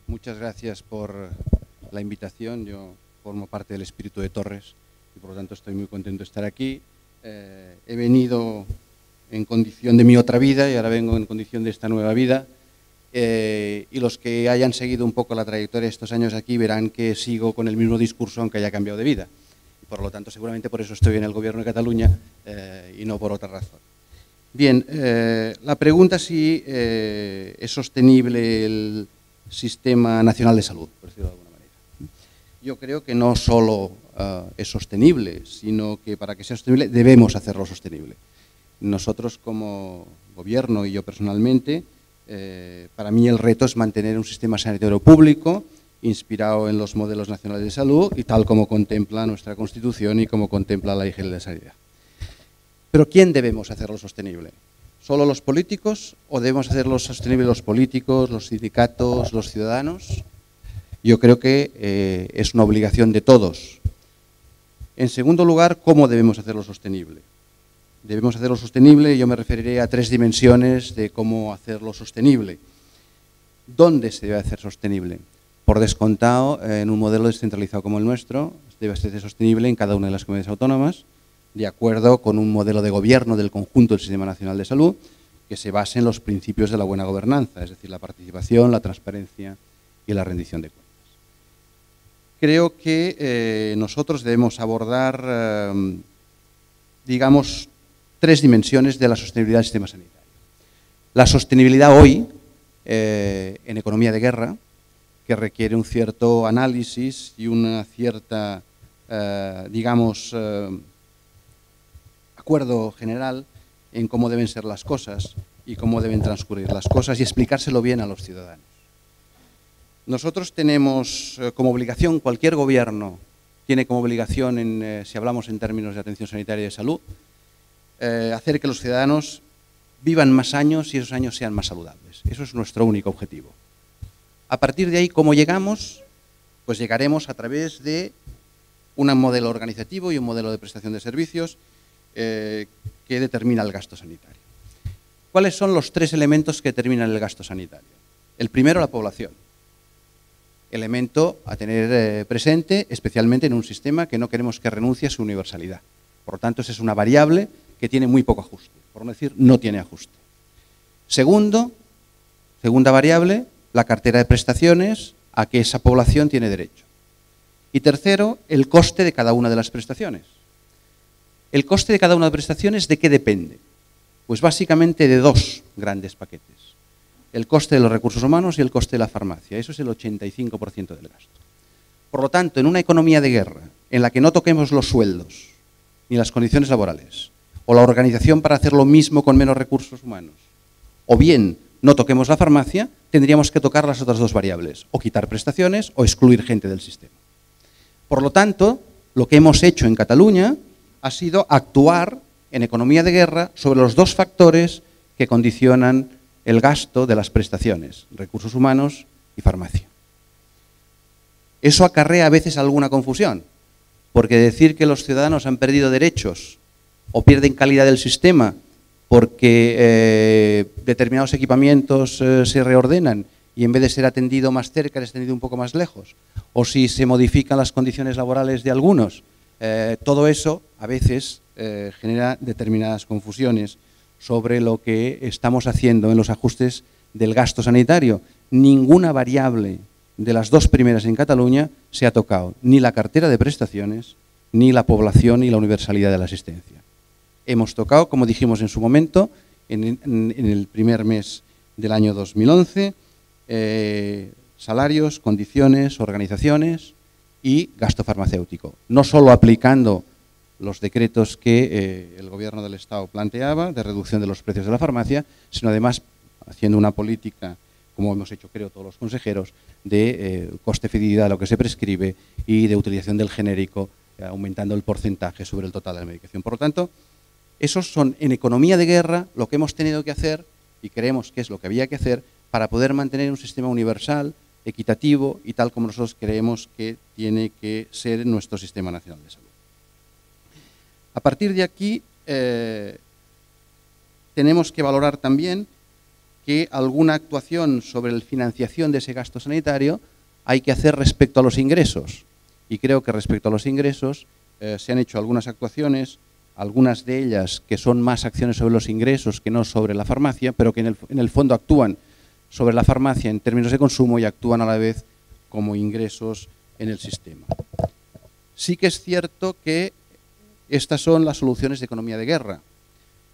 Muchas gracias por la invitación. Yo formo parte del espíritu de Torres y por lo tanto estoy muy contento de estar aquí. He venido en condición de mi otra vida y ahora vengo en condición de esta nueva vida. Y los que hayan seguido un poco la trayectoria de estos años aquí verán que sigo con el mismo discurso aunque haya cambiado de vida. Y por lo tanto, seguramente por eso estoy en el Gobierno de Cataluña y no por otra razón. Bien, la pregunta si es sostenible el Sistema Nacional de Salud, por decirlo de alguna manera. Yo creo que no solo es sostenible, sino que para que sea sostenible debemos hacerlo sostenible. Nosotros como Gobierno y yo personalmente, para mí el reto es mantener un sistema sanitario público inspirado en los modelos nacionales de salud y tal como contempla nuestra Constitución y como contempla la Ley General de Sanidad. Pero ¿quién debemos hacerlo sostenible? ¿Solo los políticos o debemos hacerlo sostenible los políticos, los sindicatos, los ciudadanos? Yo creo que es una obligación de todos. En segundo lugar, ¿cómo debemos hacerlo sostenible? Debemos hacerlo sostenible, yo me referiré a tres dimensiones de cómo hacerlo sostenible. ¿Dónde se debe hacer sostenible? Por descontado, en un modelo descentralizado como el nuestro, debe ser sostenible en cada una de las comunidades autónomas, de acuerdo con un modelo de gobierno del conjunto del Sistema Nacional de Salud que se base en los principios de la buena gobernanza, es decir, la participación, la transparencia y la rendición de cuentas. Creo que nosotros debemos abordar, digamos, tres dimensiones de la sostenibilidad del sistema sanitario. La sostenibilidad hoy, en economía de guerra, que requiere un cierto análisis y una cierta, digamos, acuerdo general en cómo deben ser las cosas y cómo deben transcurrir las cosas y explicárselo bien a los ciudadanos. Nosotros tenemos como obligación, cualquier gobierno tiene como obligación, si hablamos en términos de atención sanitaria y de salud, hacer que los ciudadanos vivan más años y esos años sean más saludables. Eso es nuestro único objetivo. A partir de ahí, ¿cómo llegamos? Pues llegaremos a través de un modelo organizativo y un modelo de prestación de servicios que determina el gasto sanitario. ¿Cuáles son los tres elementos que determinan el gasto sanitario? El primero, la población. Elemento a tener presente, especialmente en un sistema que no queremos que renuncie a su universalidad. Por lo tanto, esa es una variable que tiene muy poco ajuste, por no decir no tiene ajuste. Segunda variable, la cartera de prestaciones a que esa población tiene derecho. Y tercero, el coste de cada una de las prestaciones. ¿El coste de cada una de las prestaciones de qué depende? Pues básicamente de dos grandes paquetes. El coste de los recursos humanos y el coste de la farmacia. Eso es el 85% del gasto. Por lo tanto, en una economía de guerra en la que no toquemos los sueldos ni las condiciones laborales, o la organización para hacer lo mismo con menos recursos humanos, o bien no toquemos la farmacia, tendríamos que tocar las otras dos variables, o quitar prestaciones o excluir gente del sistema. Por lo tanto, lo que hemos hecho en Cataluña ha sido actuar en economía de guerra sobre los dos factores que condicionan el gasto de las prestaciones, recursos humanos y farmacia. Eso acarrea a veces alguna confusión, porque decir que los ciudadanos han perdido derechos o pierden calidad del sistema porque determinados equipamientos se reordenan y en vez de ser atendido más cerca es atendido un poco más lejos, o si se modifican las condiciones laborales de algunos, todo eso a veces genera determinadas confusiones sobre lo que estamos haciendo en los ajustes del gasto sanitario. Ninguna variable de las dos primeras en Cataluña se ha tocado, ni la cartera de prestaciones, ni la población y la universalidad de la asistencia. Hemos tocado, como dijimos en su momento, en el primer mes del año 2011, salarios, condiciones, organizaciones y gasto farmacéutico. No solo aplicando los decretos que el Gobierno del Estado planteaba de reducción de los precios de la farmacia, sino además haciendo una política, como hemos hecho creo todos los consejeros, de coste-fidelidad de lo que se prescribe y de utilización del genérico, aumentando el porcentaje sobre el total de la medicación. Por lo tanto, esos son en economía de guerra lo que hemos tenido que hacer y creemos que es lo que había que hacer para poder mantener un sistema universal, equitativo y tal como nosotros creemos que tiene que ser nuestro Sistema Nacional de Salud. A partir de aquí, tenemos que valorar también que alguna actuación sobre la financiación de ese gasto sanitario hay que hacer respecto a los ingresos. Y creo que respecto a los ingresos se han hecho algunas actuaciones, algunas de ellas que son más acciones sobre los ingresos que no sobre la farmacia, pero que en el fondo actúan sobre la farmacia en términos de consumo y actúan a la vez como ingresos en el sistema. Sí que es cierto que estas son las soluciones de economía de guerra,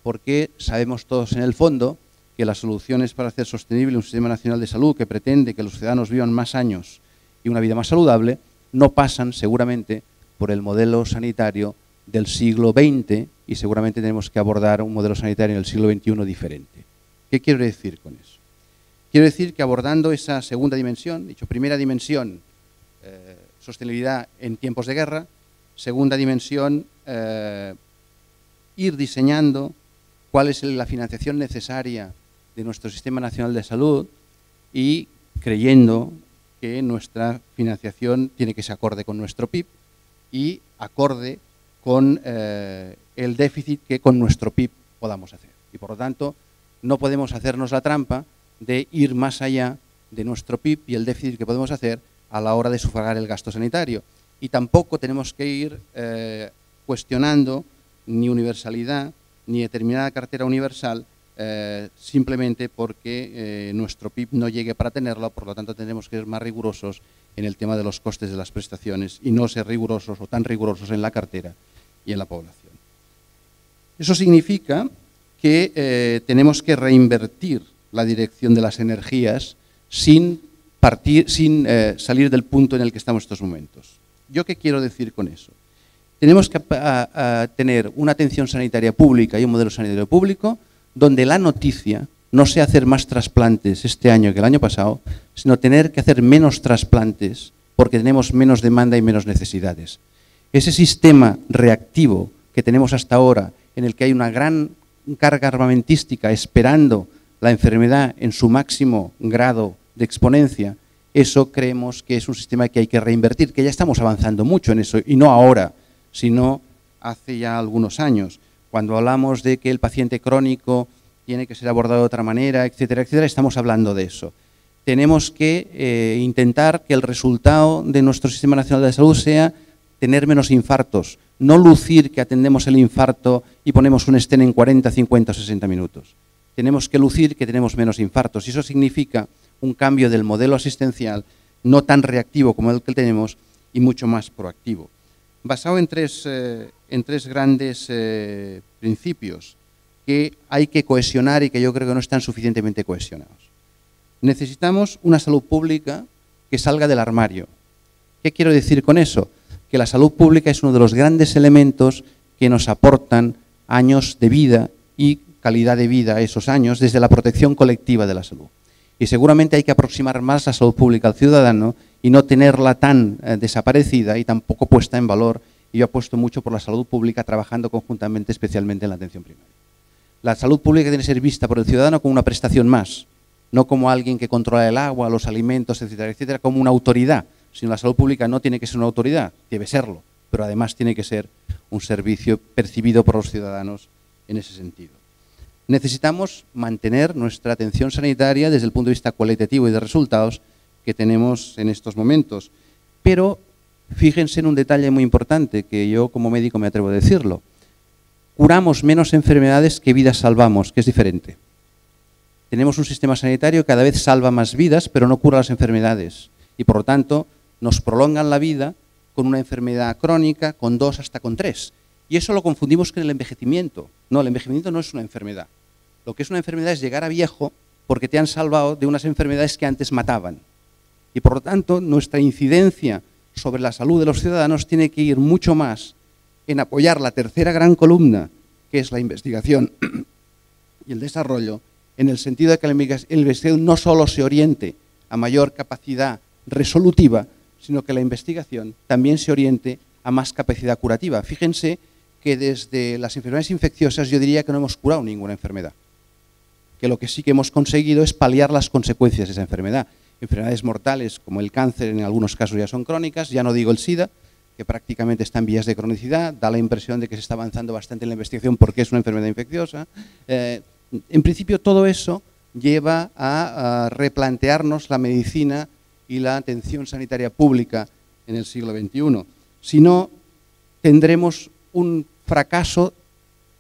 porque sabemos todos en el fondo que las soluciones para hacer sostenible un sistema nacional de salud que pretende que los ciudadanos vivan más años y una vida más saludable no pasan seguramente por el modelo sanitario del siglo XX y seguramente tenemos que abordar un modelo sanitario en el siglo XXI diferente. ¿Qué quiero decir con eso? Quiero decir que abordando esa segunda dimensión, dicho primera dimensión, sostenibilidad en tiempos de guerra, segunda dimensión, ir diseñando cuál es la financiación necesaria de nuestro Sistema Nacional de Salud y creyendo que nuestra financiación tiene que ser acorde con nuestro PIB y acorde con el déficit que con nuestro PIB podamos hacer. Y por lo tanto, no podemos hacernos la trampa de ir más allá de nuestro PIB y el déficit que podemos hacer a la hora de sufragar el gasto sanitario. Y tampoco tenemos que ir cuestionando ni universalidad ni determinada cartera universal simplemente porque nuestro PIB no llegue para tenerlo, por lo tanto tenemos que ser más rigurosos en el tema de los costes de las prestaciones y no ser rigurosos o tan rigurosos en la cartera y en la población. Eso significa que tenemos que reinvertir la dirección de las energías sin salir del punto en el que estamos en estos momentos. ¿Yo qué quiero decir con eso? Tenemos que tener una atención sanitaria pública y un modelo sanitario público donde la noticia no sea hacer más trasplantes este año que el año pasado, sino tener que hacer menos trasplantes porque tenemos menos demanda y menos necesidades. Ese sistema reactivo que tenemos hasta ahora, en el que hay una gran carga armamentística esperando la enfermedad en su máximo grado de exponencia, eso creemos que es un sistema que hay que reinvertir, que ya estamos avanzando mucho en eso, y no ahora, sino hace ya algunos años. Cuando hablamos de que el paciente crónico tiene que ser abordado de otra manera, etcétera, etcétera, estamos hablando de eso. Tenemos que intentar que el resultado de nuestro Sistema Nacional de Salud sea tener menos infartos, no lucir que atendemos el infarto y ponemos un stent en 40, 50 o 60 minutos. Tenemos que lucir que tenemos menos infartos y eso significa un cambio del modelo asistencial no tan reactivo como el que tenemos y mucho más proactivo. Basado en tres grandes principios que hay que cohesionar y que yo creo que no están suficientemente cohesionados. Necesitamos una salud pública que salga del armario. ¿Qué quiero decir con eso? Que la salud pública es uno de los grandes elementos que nos aportan años de vida y calidad de vida a esos años desde la protección colectiva de la salud. Y seguramente hay que aproximar más la salud pública al ciudadano y no tenerla tan desaparecida y tampoco puesta en valor. Y yo apuesto mucho por la salud pública trabajando conjuntamente, especialmente en la atención primaria. La salud pública tiene que ser vista por el ciudadano como una prestación más, no como alguien que controla el agua, los alimentos, etcétera, etcétera, como una autoridad. Sino la salud pública no tiene que ser una autoridad, debe serlo, pero además tiene que ser un servicio percibido por los ciudadanos en ese sentido. Necesitamos mantener nuestra atención sanitaria desde el punto de vista cualitativo y de resultados que tenemos en estos momentos. Pero fíjense en un detalle muy importante que yo como médico me atrevo a decirlo. Curamos menos enfermedades que vidas salvamos, que es diferente. Tenemos un sistema sanitario que cada vez salva más vidas, pero no cura las enfermedades. Y por lo tanto, nos prolongan la vida con una enfermedad crónica, con 2 hasta con 3. Y eso lo confundimos con el envejecimiento. No, el envejecimiento no es una enfermedad. Lo que es una enfermedad es llegar a viejo porque te han salvado de unas enfermedades que antes mataban. Y por lo tanto, nuestra incidencia sobre la salud de los ciudadanos tiene que ir mucho más en apoyar la tercera gran columna, que es la investigación y el desarrollo, en el sentido de que la investigación no solo se oriente a mayor capacidad resolutiva, sino que la investigación también se oriente a más capacidad curativa. Fíjense que desde las enfermedades infecciosas yo diría que no hemos curado ninguna enfermedad, que lo que sí que hemos conseguido es paliar las consecuencias de esa enfermedad. Enfermedades mortales como el cáncer en algunos casos ya son crónicas, ya no digo el SIDA, que prácticamente está en vías de cronicidad, da la impresión de que se está avanzando bastante en la investigación porque es una enfermedad infecciosa. En principio todo eso lleva a replantearnos la medicina y la atención sanitaria pública en el siglo XXI. Si no, tendremos un fracaso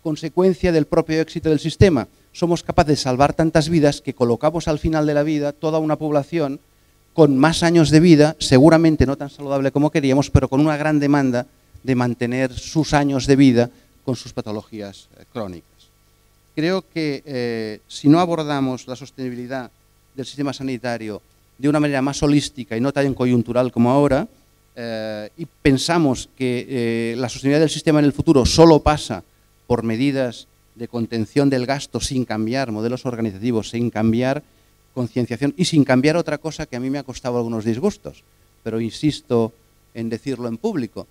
consecuencia del propio éxito del sistema. Somos capaces de salvar tantas vidas que colocamos al final de la vida toda una población con más años de vida, seguramente no tan saludable como queríamos, pero con una gran demanda de mantener sus años de vida con sus patologías crónicas. Creo que si no abordamos la sostenibilidad del sistema sanitario de una manera más holística y no tan coyuntural como ahora, y pensamos que la sostenibilidad del sistema en el futuro solo pasa por medidas de contención del gasto sin cambiar modelos organizativos, sin cambiar concienciación y sin cambiar otra cosa que a mí me ha costado algunos disgustos, pero insisto en decirlo en público.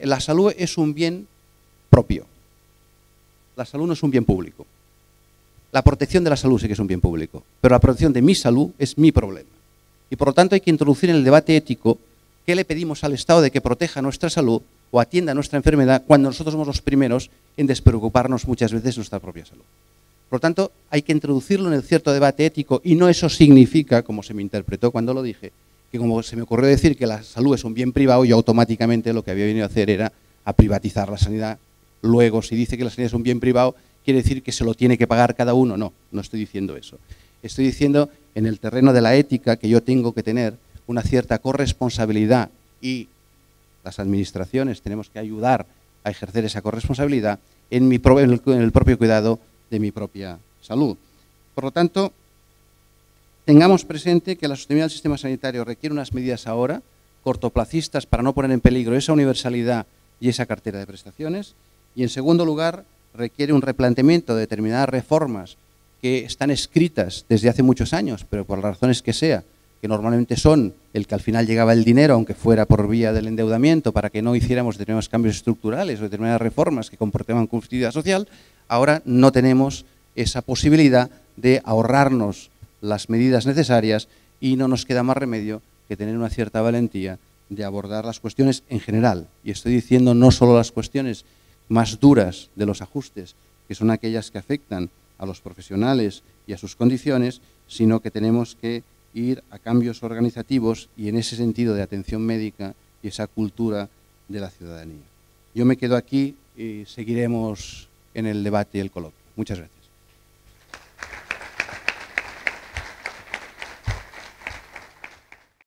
La salud es un bien propio. La salud no es un bien público. La protección de la salud sí que es un bien público, pero la protección de mi salud es mi problema. Y por lo tanto hay que introducir en el debate ético qué le pedimos al Estado de que proteja nuestra salud o atienda nuestra enfermedad cuando nosotros somos los primeros en despreocuparnos muchas veces de nuestra propia salud. Por lo tanto, hay que introducirlo en el cierto debate ético y no eso significa, como se me interpretó cuando lo dije, que como se me ocurrió decir que la salud es un bien privado, yo automáticamente lo que había venido a hacer era a privatizar la sanidad. Luego, si dice que la sanidad es un bien privado, quiere decir que se lo tiene que pagar cada uno. No, no estoy diciendo eso. Estoy diciendo en el terreno de la ética que yo tengo que tener una cierta corresponsabilidad y las administraciones tenemos que ayudar a ejercer esa corresponsabilidad en el propio cuidado de mi propia salud. Por lo tanto, tengamos presente que la sostenibilidad del sistema sanitario requiere unas medidas ahora, cortoplacistas, para no poner en peligro esa universalidad y esa cartera de prestaciones. Y en segundo lugar, requiere un replanteamiento de determinadas reformas que están escritas desde hace muchos años, pero por las razones que sea, que normalmente son el que al final llegaba el dinero, aunque fuera por vía del endeudamiento, para que no hiciéramos determinados cambios estructurales o determinadas reformas que comportaban conflictividad social, ahora no tenemos esa posibilidad de ahorrarnos las medidas necesarias y no nos queda más remedio que tener una cierta valentía de abordar las cuestiones en general. Y estoy diciendo no solo las cuestiones más duras de los ajustes, que son aquellas que afectan a los profesionales y a sus condiciones, sino que tenemos que ir a cambios organizativos y en ese sentido de atención médica y esa cultura de la ciudadanía. Yo me quedo aquí y seguiremos en el debate y el coloquio. Muchas gracias.